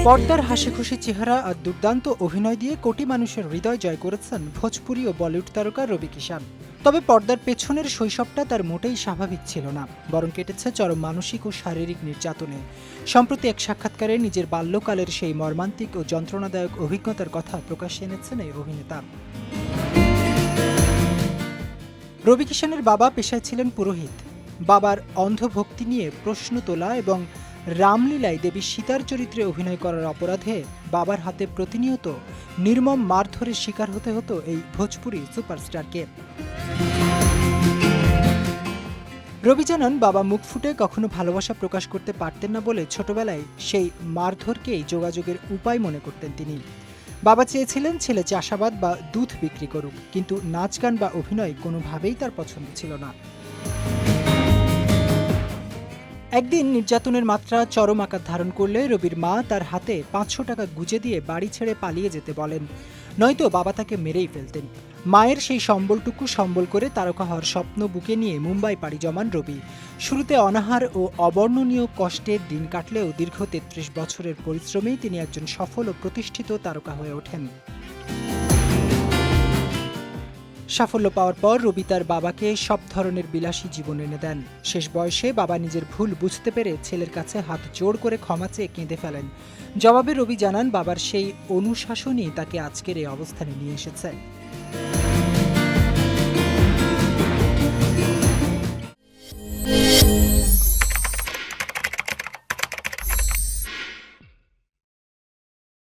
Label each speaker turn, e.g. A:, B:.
A: পর্দার হাসিখুশি চেহারা আর দুর্দান্ত অভিনয় দিয়ে কোটি মানুষের হৃদয় জয় করেছেন ভোজপুরি ও বলিউড তারকা রবি কিষান। তবে পর্দার পেছনের শৈশবটা তার মোটেই স্বাভাবিক ছিল না, বরং কেটেছে চরম মানসিক ও শারীরিক নির্যাতনে। সম্প্রতি এক সাক্ষাৎকারে নিজের বাল্যকালের সেই মর্মান্তিক ও যন্ত্রণাদায়ক অভিজ্ঞতার কথা প্রকাশ্যে এনেছেন এই অভিনেতা। রবি কিষানের বাবা পেশায় ছিলেন পুরোহিত। বাবার অন্ধভক্তি নিয়ে প্রশ্ন তোলা এবং রামলীলায় দেবী সীতার চরিত্রে অভিনয় করার অপরাধে বাবার হাতে প্রতিনিয়ত নির্মম মারধরের শিকার হতে হতো এই ভোজপুরি সুপারস্টারকে। রবি জানান, বাবা মুখ ফুটে কখনো ভালোবাসা প্রকাশ করতে পারতেন না বলে ছোটবেলায় সেই মারধরকেই যোগাযোগের উপায় মনে করতেন তিনি। বাবা চেয়েছিলেন ছেলে চাষাবাদ বা দুধ বিক্রি করুক, কিন্তু নাচ গান বা অভিনয় কোনোভাবেই তার পছন্দ ছিল না। একদিন নির্যাতনের মাত্রা চরম আকার ধারণ করলে রবির মা তার হাতে ৫০০ টাকা গুঁজে দিয়ে বাড়ি ছেড়ে পালিয়ে যেতে বলেন, নয়তো বাবা তাকে মেরেই ফেলতেন। মায়ের সেই সম্বলটুকু সম্বল করে তারকা হওয়ার স্বপ্ন বুকে নিয়ে মুম্বাই পাড়ি জমান রবি। শুরুতে অনাহার ও অবর্ণনীয় কষ্টের দিন কাটলেও দীর্ঘ ৩৩ বছরের পরিশ্রমেই তিনি একজন সফল ও প্রতিষ্ঠিত তারকা হয়ে ওঠেন। সাফল্য পাওয়ার পর রবি তার বাবাকে সব ধরনের বিলাসী জীবন এনে দেন। শেষ বয়সে বাবা নিজের ভুল বুঝতে পেরে ছেলের কাছে হাত জোড় করে ক্ষমা চেয়ে কেঁদে ফেলেন। জবাবে রবি জানান, বাবার সেই অনুশাসনই তাকে আজকের এই অবস্থানে নিয়ে এসেছে।